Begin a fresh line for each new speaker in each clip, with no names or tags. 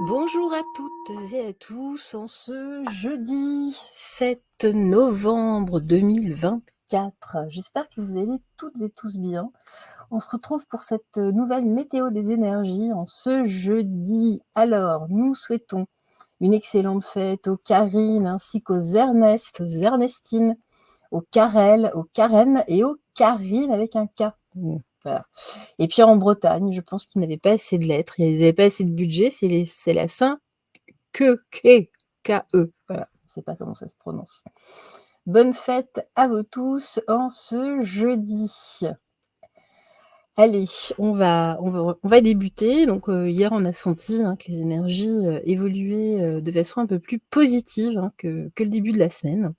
Bonjour à toutes et à tous en ce jeudi 7 novembre 2024. J'espère que vous allez toutes et tous bien. On se retrouve pour cette nouvelle météo des énergies en ce jeudi. Alors, nous souhaitons une excellente fête aux Karine ainsi qu'aux Ernest, aux Ernestines, aux Karel, aux Karen et aux Karine avec un K. Voilà. Et puis en Bretagne, je pense qu'ils n'avaient pas assez de lettres, ils n'avaient pas assez de budget, c'est la K-E. Voilà, je ne sais pas comment ça se prononce. Bonne fête à vous tous en ce jeudi. Allez, on va débuter. Donc hier, on a senti que les énergies évoluaient de façon un peu plus positive que le début de la semaine.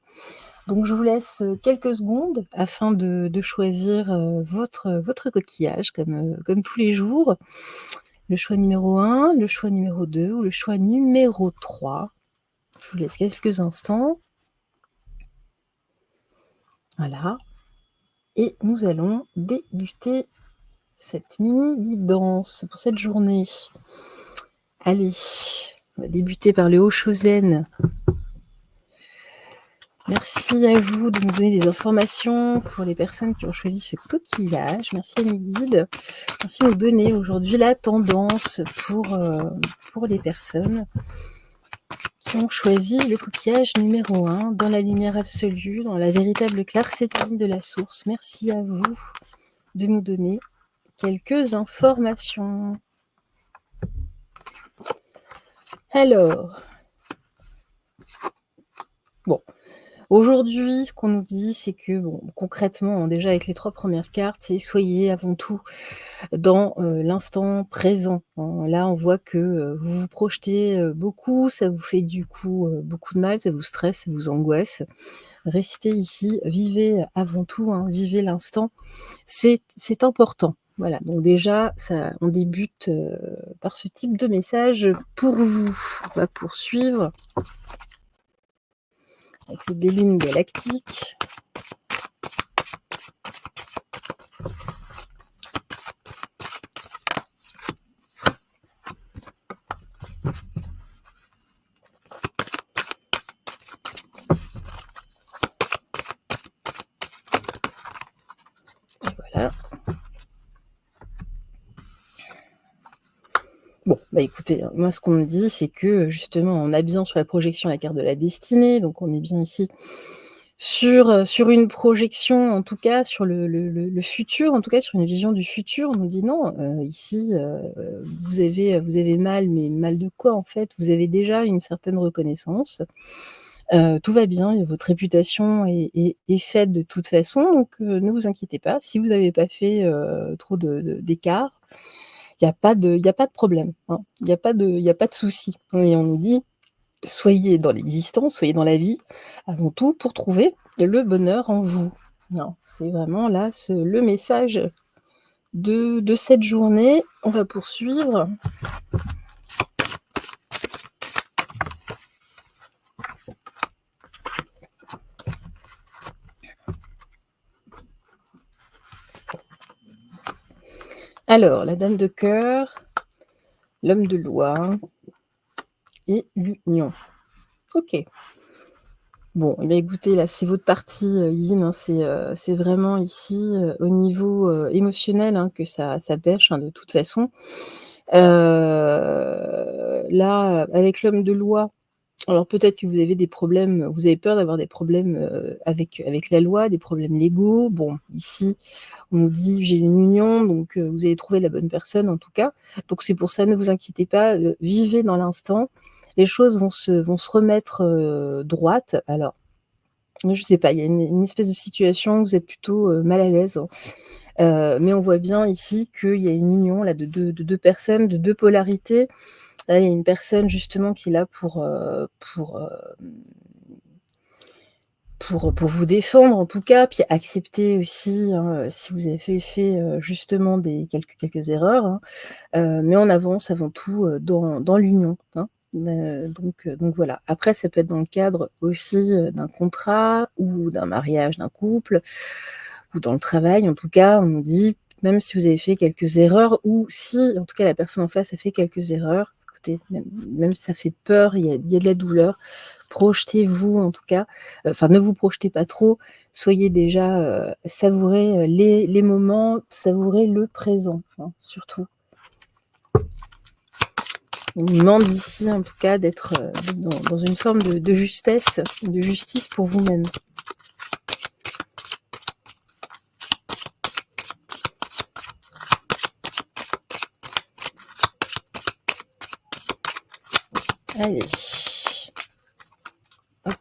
Donc je vous laisse quelques secondes afin de choisir votre coquillage comme tous les jours. Le choix numéro 1, le choix numéro 2 ou le choix numéro 3. Je vous laisse quelques instants. Voilà. Et nous allons débuter cette mini-guidance pour cette journée. Allez, on va débuter par le Haut-Chosen. Merci à vous de nous donner des informations pour les personnes qui ont choisi ce coquillage. Merci à mes guides. Merci de nous donner aujourd'hui la tendance pour les personnes qui ont choisi le coquillage numéro 1 dans la lumière absolue, dans la véritable clarté divine de la source. Merci à vous de nous donner quelques informations. Alors, aujourd'hui, ce qu'on nous dit, c'est que, concrètement, déjà avec les 3 premières cartes, c'est soyez avant tout dans l'instant présent. Là, on voit que vous vous projetez beaucoup, ça vous fait du coup beaucoup de mal, ça vous stresse, ça vous angoisse. Restez ici, vivez avant tout, vivez l'instant, c'est important. Voilà, donc déjà, on débute par ce type de message pour vous. On va poursuivre avec le Béline galactique. Bah, écoutez, moi ce qu'on me dit, c'est que justement on a bien sur la projection la carte de la destinée, donc on est bien ici sur une projection, en tout cas sur le futur, en tout cas sur une vision du futur. On nous dit: «Non, ici, vous avez mal, mais mal de quoi en fait? Vous avez déjà une certaine reconnaissance, tout va bien et votre réputation est faite de toute façon, donc ne vous inquiétez pas. Si vous n'avez pas fait, trop d'écart, il y a pas de problème, hein. Il y a pas de souci». Et on nous dit: «Soyez dans l'existence, soyez dans la vie, avant tout pour trouver le bonheur en vous». Non, c'est vraiment là le message de cette journée. On va poursuivre. Alors, la dame de cœur, l'homme de loi et l'union. OK. Bon, eh bien écoutez, là, c'est votre partie, yin, hein, c'est vraiment ici, au niveau, émotionnel, hein, que ça pêche, hein, de toute façon. Là, avec l'homme de loi, alors peut-être que vous avez des problèmes, vous avez peur d'avoir des problèmes, avec la loi, des problèmes légaux. Bon, ici, on nous dit: «J'ai une union», donc vous allez trouver la bonne personne en tout cas. Donc c'est pour ça, ne vous inquiétez pas, vivez dans l'instant. Les choses vont se remettre, droite. Alors, moi je sais pas, il y a une espèce de situation où vous êtes plutôt, mal à l'aise, hein. Mais on voit bien ici qu'il y a une union là de deux personnes, de 2 polarités. Là, il y a une personne justement qui est là pour vous défendre en tout cas, puis accepter aussi, hein, si vous avez fait, justement quelques erreurs, hein, mais on avance avant tout, dans l'union, hein, donc voilà. Après ça peut être dans le cadre aussi, d'un contrat ou d'un mariage d'un couple ou dans le travail. En tout cas, on nous dit, même si vous avez fait quelques erreurs ou si, en tout cas, la personne en face a fait quelques erreurs, écoutez, même si ça fait peur, il y a de la douleur, projetez-vous en tout cas, enfin ne vous projetez pas trop, soyez déjà, savourez, les moments, savourez le présent, hein, surtout. On vous demande ici en tout cas d'être, dans une forme de justesse, de justice pour vous-même. Allez, hop,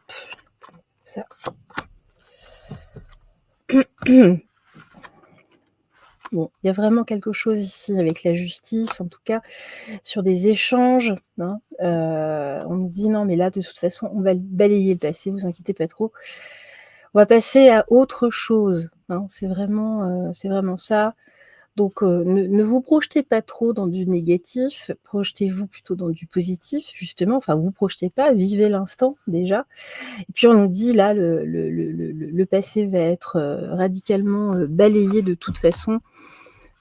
ça. Bon, il y a vraiment quelque chose ici avec la justice, en tout cas sur des échanges, hein. On nous dit: «Non mais là de toute façon on va balayer le passé, vous inquiétez pas trop. On va passer à autre chose», hein. C'est vraiment ça. Donc ne vous projetez pas trop dans du négatif, projetez-vous plutôt dans du positif justement, enfin vous projetez pas, vivez l'instant déjà. Et puis on nous dit là le passé va être, radicalement, balayé de toute façon.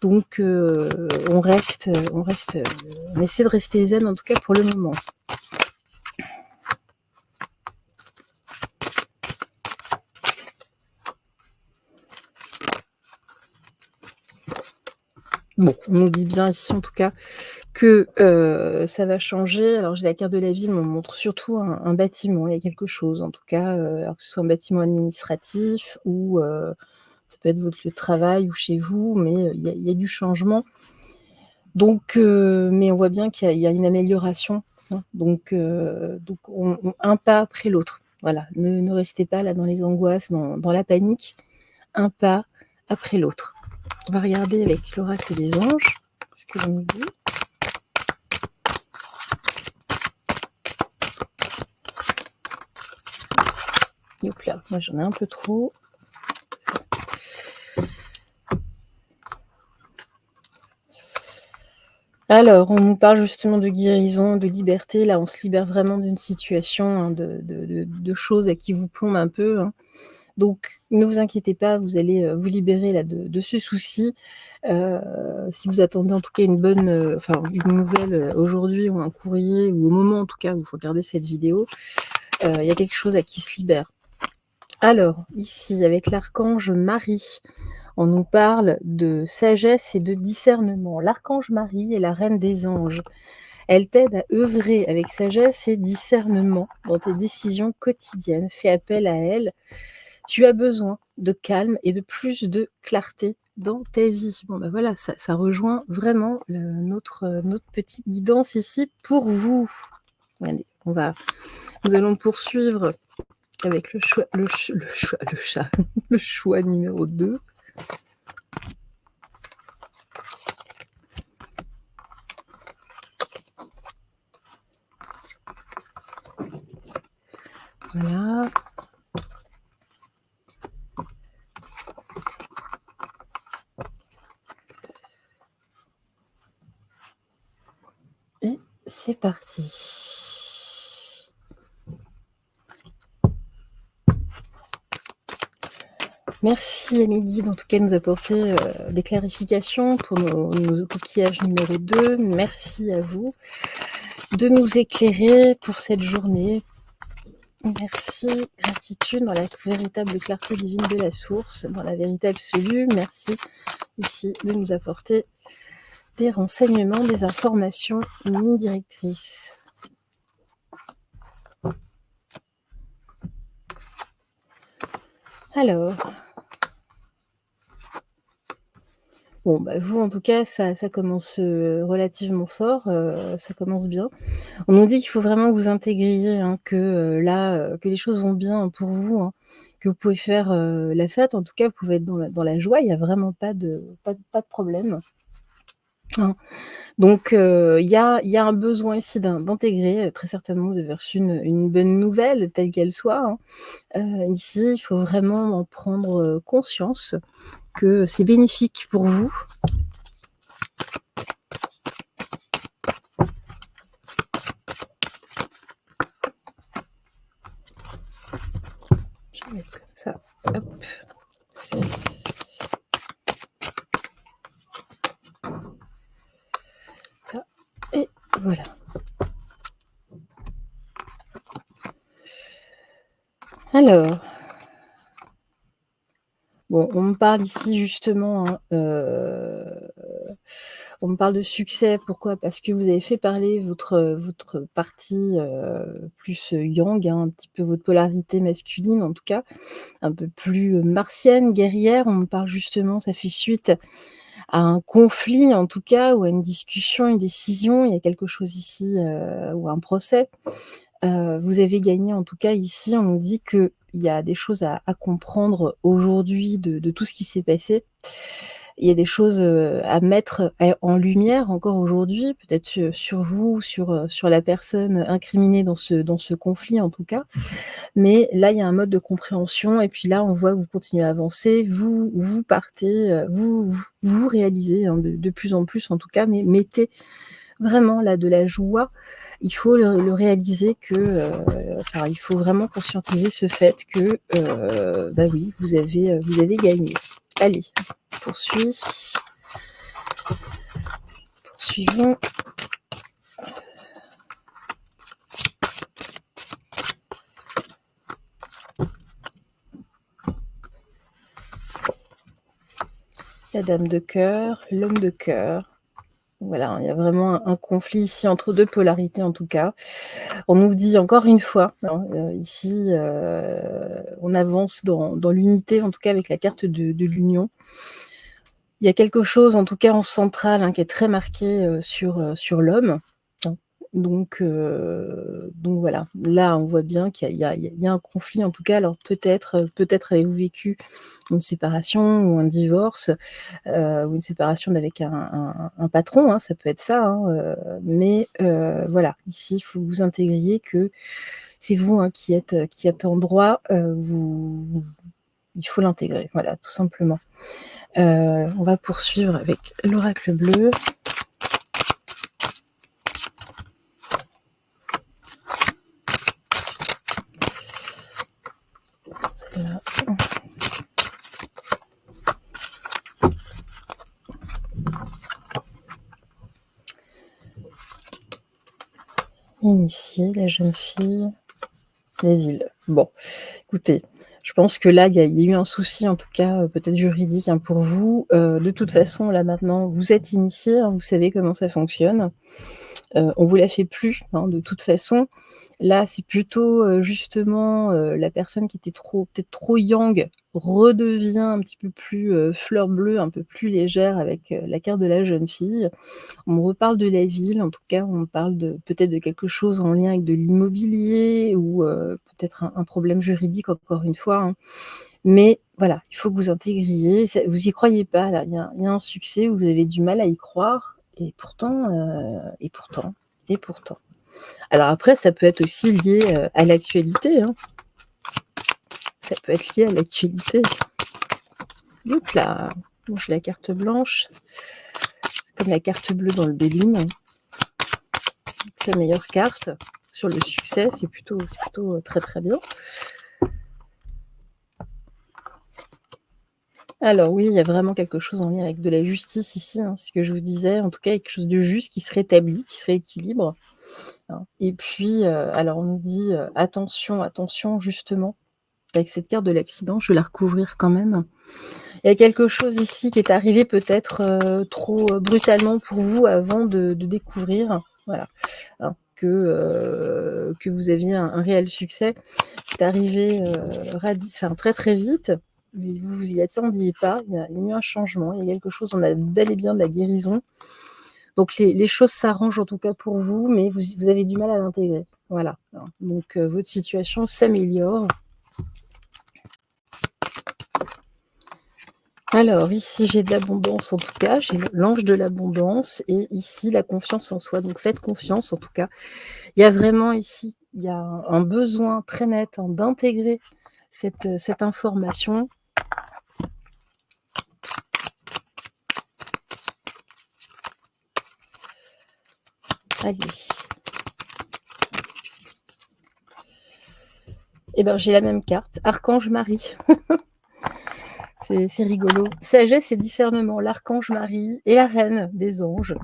Donc on essaie de rester zen en tout cas pour le moment. Bon, on nous dit bien ici en tout cas que, ça va changer. Alors j'ai la carte de la ville, mais on me montre surtout un bâtiment. Il y a quelque chose en tout cas, alors que ce soit un bâtiment administratif ou, ça peut être votre lieu de travail ou chez vous, mais, il y a du changement. Donc, mais on voit bien qu'il y a une amélioration, hein, donc un pas après l'autre. Voilà, ne restez pas là dans les angoisses, dans la panique, un pas après l'autre. On va regarder avec l'oracle des anges, ce que l'on nous dit. Hop là, moi j'en ai un peu trop. Ça. Alors, on nous parle justement de guérison, de liberté. Là, on se libère vraiment d'une situation, hein, de choses à qui vous plombent un peu, hein. Donc ne vous inquiétez pas, vous allez, vous libérer là de ce souci. Si vous attendez en tout cas enfin une nouvelle, aujourd'hui ou un courrier ou au moment en tout cas où vous regardez cette vidéo, il y a quelque chose à qui se libère. Alors, ici, avec l'archange Marie, on nous parle de sagesse et de discernement. L'archange Marie est la reine des anges. Elle t'aide à œuvrer avec sagesse et discernement dans tes décisions quotidiennes. Fais appel à elle. Tu as besoin de calme et de plus de clarté dans ta vie. Bon, bah, voilà, ça rejoint vraiment notre petite guidance ici pour vous. Allez, nous allons poursuivre avec le choix numéro 2. Voilà. Et c'est parti. Merci à mes guides, en tout cas, de nous apporter des clarifications pour nos coquillages numéro 2. Merci à vous de nous éclairer pour cette journée. Merci, gratitude dans la véritable clarté divine de la source, dans la vérité absolue. Merci ici de nous apporter des renseignements, des informations, une ligne directrice. Alors, bon, bah, vous, en tout cas, ça commence relativement fort, ça commence bien. On nous dit qu'il faut vraiment que vous intégriez, hein, que là, que les choses vont bien pour vous, hein, que vous pouvez faire la fête. En tout cas, vous pouvez être dans la joie. Il n'y a vraiment pas de problème. Hein. Donc, il y a un besoin ici d'intégrer. Très certainement, vous avez reçu une bonne nouvelle, telle qu'elle soit. Hein. Ici, il faut vraiment en prendre conscience que c'est bénéfique pour vous. Je vais mettre comme ça. Hop. Là. Et voilà. Alors, bon, on me parle ici justement, hein, on me parle de succès. Pourquoi? Parce que vous avez fait parler votre partie plus yang, hein, un petit peu votre polarité masculine en tout cas, un peu plus martienne, guerrière. On me parle justement, ça fait suite à un conflit en tout cas, ou à une discussion, une décision. Il y a quelque chose ici, ou un procès. Vous avez gagné en tout cas ici, on nous dit qu'il y a des choses à comprendre aujourd'hui de tout ce qui s'est passé. Il y a des choses à mettre en lumière encore aujourd'hui, peut-être sur vous, sur la personne incriminée dans ce conflit en tout cas. Mais là, il y a un mode de compréhension et puis là, on voit que vous continuez à avancer, vous partez, vous réalisez, hein, de plus en plus en tout cas, mais mettez vraiment là de la joie. Il faut le réaliser que, enfin, il faut vraiment conscientiser ce fait que, bah oui, vous avez gagné. Allez, poursuivons. La dame de cœur, l'homme de cœur. Voilà, il y a vraiment un conflit ici entre deux polarités en tout cas. On nous dit encore une fois, hein, ici, on avance dans l'unité, en tout cas avec la carte de l'union. Il y a quelque chose, en tout cas en centrale, hein, qui est très marqué sur l'homme. Hein. Donc voilà, là on voit bien qu'il y a un conflit en tout cas. Alors peut-être avez-vous vécu une séparation ou un divorce, ou une séparation avec un patron, hein, ça peut être ça, hein, mais voilà, ici il faut que vous intégriez que c'est vous, hein, qui êtes en droit, il faut l'intégrer, voilà, tout simplement. On va poursuivre avec l'oracle bleu. Celle-là. Initiée, la jeune fille, la ville. Bon, écoutez, je pense que là, il y a eu un souci, en tout cas, peut-être juridique, hein, pour vous. De toute façon, là, maintenant, vous êtes initié, hein, vous savez comment ça fonctionne. on vous la fait plus, hein, de toute façon. Là, c'est plutôt, justement, la personne qui était peut-être trop yang redevient un petit peu plus, fleur bleue, un peu plus légère avec, la carte de la jeune fille. On me reparle de la ville, en tout cas, on me parle peut-être de quelque chose en lien avec de l'immobilier ou, peut-être un problème juridique encore une fois, hein. Mais voilà, il faut que vous intégriez, vous y croyez pas là, il y a un succès, vous avez du mal à y croire et pourtant, et pourtant, et pourtant. Alors après, ça peut être aussi lié, à l'actualité, hein. Ça peut être lié à l'actualité. Hop là! Moi j'ai la carte blanche. C'est comme la carte bleue dans le Béline. C'est la meilleure carte sur le succès, c'est plutôt très, très bien. Alors oui, il y a vraiment quelque chose en lien avec de la justice ici, hein, c'est ce que je vous disais, en tout cas quelque chose de juste qui se rétablit, qui se rééquilibre, hein. Et puis, alors on nous dit, attention, attention justement, avec cette carte de l'accident, je vais la recouvrir quand même. Il y a quelque chose ici qui est arrivé peut-être, trop, brutalement pour vous avant de découvrir, voilà, hein, que vous aviez un réel succès. C'est arrivé, très, très vite. Vous y attendiez pas, il y a eu un changement, il y a quelque chose, on a bel et bien de la guérison. Donc les choses s'arrangent en tout cas pour vous, mais vous avez du mal à l'intégrer. Voilà, hein. Donc votre situation s'améliore. Alors ici, j'ai de l'abondance en tout cas, j'ai l'ange de l'abondance et ici la confiance en soi. Donc faites confiance en tout cas. Il y a vraiment ici, il y a un besoin très net, hein, d'intégrer cette information. Allez. Eh ben, j'ai la même carte, Archange Marie. C'est rigolo. Sagesse et discernement, l'archange Marie et la reine des anges.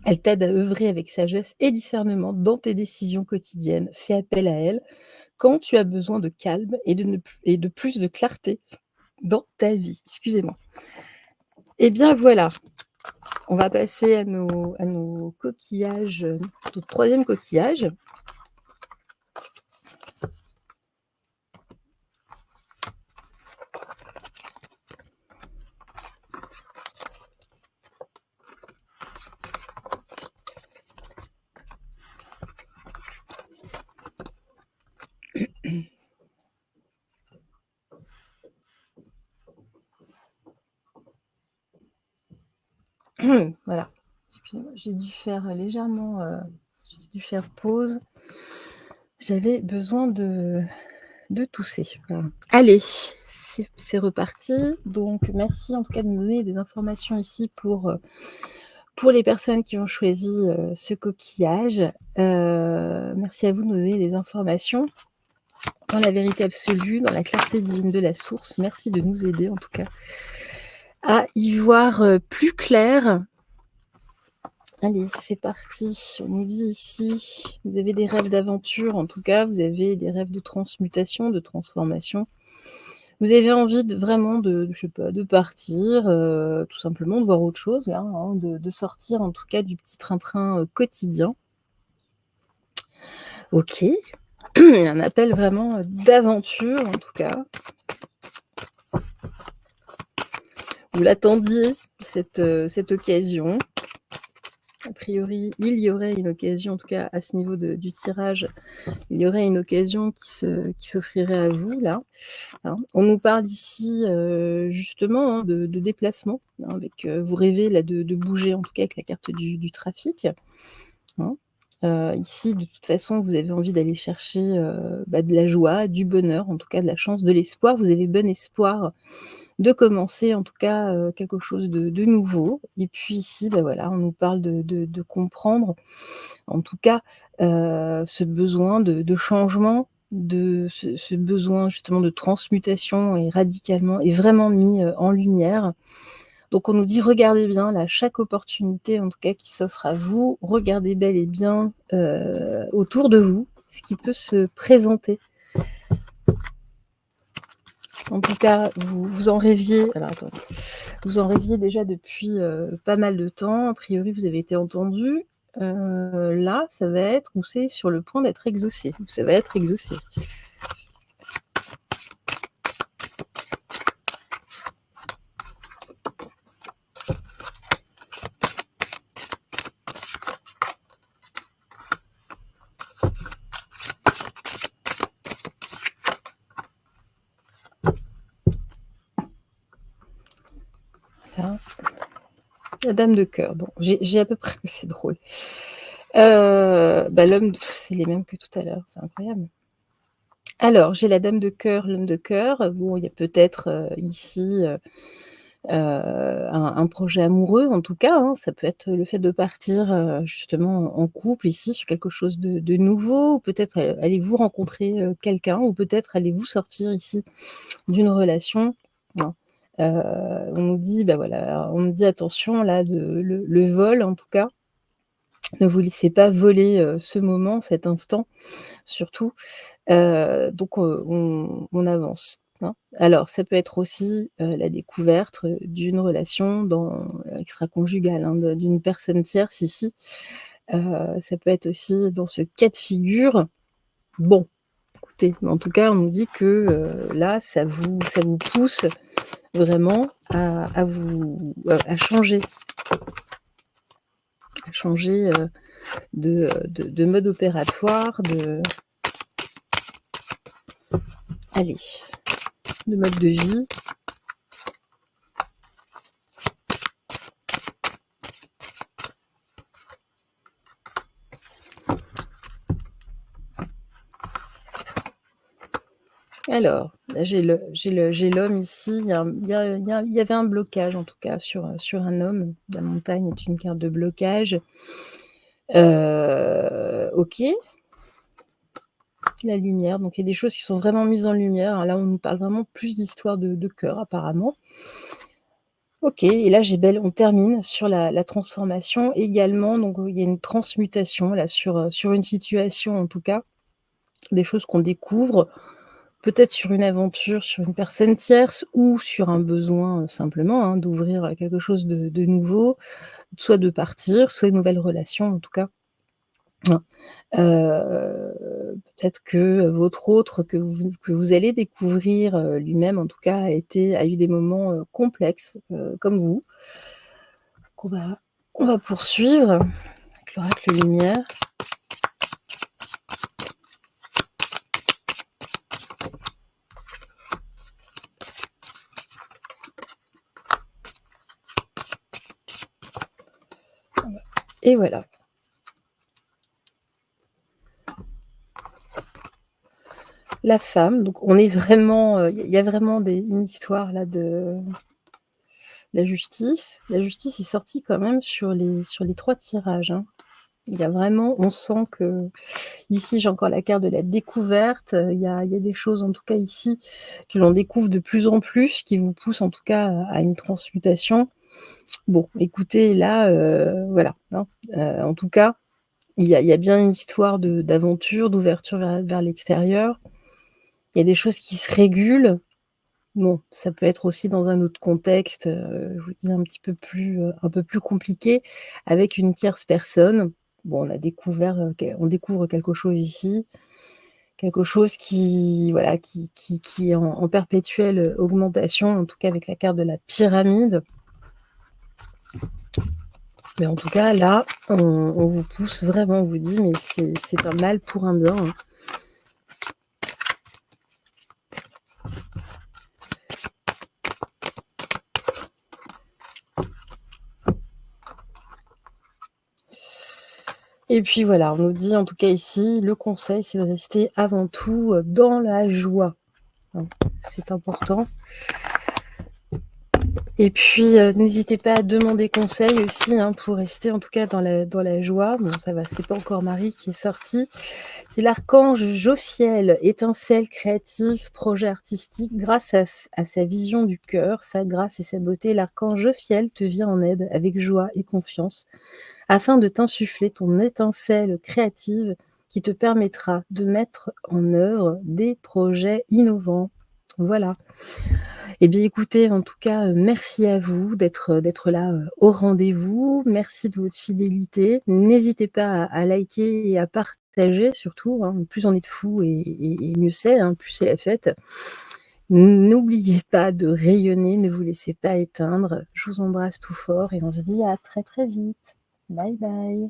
Elle t'aide à œuvrer avec sagesse et discernement dans tes décisions quotidiennes. Fais appel à elle quand tu as besoin de calme et de plus de clarté dans ta vie. Excusez-moi. Eh bien voilà, on va passer à nos coquillages, notre troisième coquillage. Voilà. Excusez-moi, j'ai dû faire légèrement, j'ai dû faire pause. J'avais besoin de tousser. Voilà. Allez, c'est reparti. Donc merci en tout cas de me donner des informations ici pour les personnes qui ont choisi, ce coquillage. Merci à vous de nous donner des informations dans la vérité absolue, dans la clarté divine de la source. Merci de nous aider en tout cas à y voir, plus clair. Allez, c'est parti. On nous dit ici, vous avez des rêves d'aventure, en tout cas, vous avez des rêves de transmutation, de transformation. Vous avez envie vraiment je sais pas, de partir, tout simplement, de voir autre chose là, hein, de sortir en tout cas du petit train-train, quotidien. OK. Il y a un appel vraiment, d'aventure en tout cas. Vous l'attendiez cette occasion. A priori, il y aurait une occasion, en tout cas à ce niveau du tirage, il y aurait une occasion qui s'offrirait à vous là, hein. On nous parle ici, justement, hein, de déplacement, hein, avec, vous rêvez là de bouger en tout cas avec la carte du trafic, hein. Ici de toute façon vous avez envie d'aller chercher, de la joie, du bonheur, en tout cas de la chance, de l'espoir. Vous avez bon espoir de commencer en tout cas, quelque chose de nouveau et puis ici, voilà, on nous parle de comprendre en tout cas, ce besoin de changement, de ce besoin justement de transmutation est vraiment mis, en lumière. Donc on nous dit: «Regardez bien là, chaque opportunité en tout cas qui s'offre à vous, regardez bel et bien, autour de vous, ce qui peut se présenter». En tout cas, vous en rêviez alors attendez, vous en rêviez déjà depuis, pas mal de temps. A priori, vous avez été entendu. là, ça va être où c'est sur le point d'être exaucé, où ça va être exaucé. Voilà. La dame de cœur, bon, j'ai à peu près c'est drôle. L'homme d c'est les mêmes que tout à l'heure, c'est incroyable. Alors, j'ai la dame de cœur, l'homme de cœur. Bon, il y a peut-être, ici, un projet amoureux en tout cas, hein. Ça peut être le fait de partir, justement en couple ici sur quelque chose de nouveau ou peut-être, allez-vous rencontrer, quelqu'un ou peut-être allez-vous sortir ici d'une relation, hein. On nous dit, bah, voilà, alors on nous dit attention là de le vol en tout cas, ne vous laissez pas voler, ce moment, cet instant surtout. Donc on avance, hein. Alors ça peut être aussi, la découverte, d'une relation extraconjugale, hein, d'une personne tierce ici. Ça peut être aussi dans ce cas de figure. Bon, écoutez, en tout cas, on nous dit que, là, ça vous pousse vraiment à changer, de mode opératoire, allez, de mode de vie. Alors, là, j'ai l'homme ici, il y avait un blocage en tout cas sur un homme. La montagne est une carte de blocage. OK. La lumière, donc il y a des choses qui sont vraiment mises en lumière, hein. Là, on nous parle vraiment plus d'histoire de cœur apparemment. OK et là, on termine sur la transformation également, donc il y a une transmutation là sur une situation en tout cas, des choses qu'on découvre. Peut-être sur une aventure, sur une personne tierce ou sur un besoin, simplement, hein, d'ouvrir, quelque chose de nouveau, soit de partir, soit une nouvelle relation en tout cas, hein. Peut-être que votre autre que vous allez découvrir, lui-même en tout cas a eu des moments, complexes, comme vous. Donc on va poursuivre avec l'oracle lumière. Et voilà. La femme, donc on est vraiment, il y a vraiment une histoire là de la justice. La justice est sortie quand même sur les 3 tirages, hein. Il y a vraiment on sent que ici, j'ai encore la carte de la découverte, il y a des choses en tout cas ici que l'on découvre de plus en plus, qui vous poussent en tout cas à une transmutation. Bon, écoutez là, voilà, hein, en tout cas, il y a bien une histoire d'aventure, d'ouverture vers l'extérieur. Il y a des choses qui se régulent. Bon, ça peut être aussi dans un autre contexte, je vous dis un peu plus compliqué avec une tierce personne. Bon, on découvre quelque chose ici, quelque chose qui voilà, qui est en perpétuelle, augmentation, en tout cas avec la carte de la pyramide. Mais en tout cas là, on vous pousse vraiment, on vous dit: «Mais c'est un mal pour un bien, hein». Et puis voilà, on nous dit en tout cas ici, le conseil, c'est de rester avant tout, dans la joie, hein. C'est important. Et puis, n'hésitez pas à demander conseil aussi, hein, pour rester en tout cas dans la joie. Bon ça va, c'est pas encore Marie qui est sortie. C'est l'archange Jophiel, étincelle créative, projet artistique. Grâce à sa vision du cœur, sa grâce et sa beauté, l'archange Jophiel te vient en aide avec joie et confiance, afin de t'insuffler ton étincelle créative qui te permettra de mettre en œuvre des projets innovants. Voilà. Eh bien, écoutez, en tout cas, merci à vous d'être là, au rendez-vous. Merci de votre fidélité. N'hésitez pas à liker et à partager surtout, hein. Plus on est de fous et mieux c'est, hein, plus c'est la fête. N'oubliez pas de rayonner, ne vous laissez pas éteindre. Je vous embrasse tout fort et on se dit à très, très vite. Bye bye.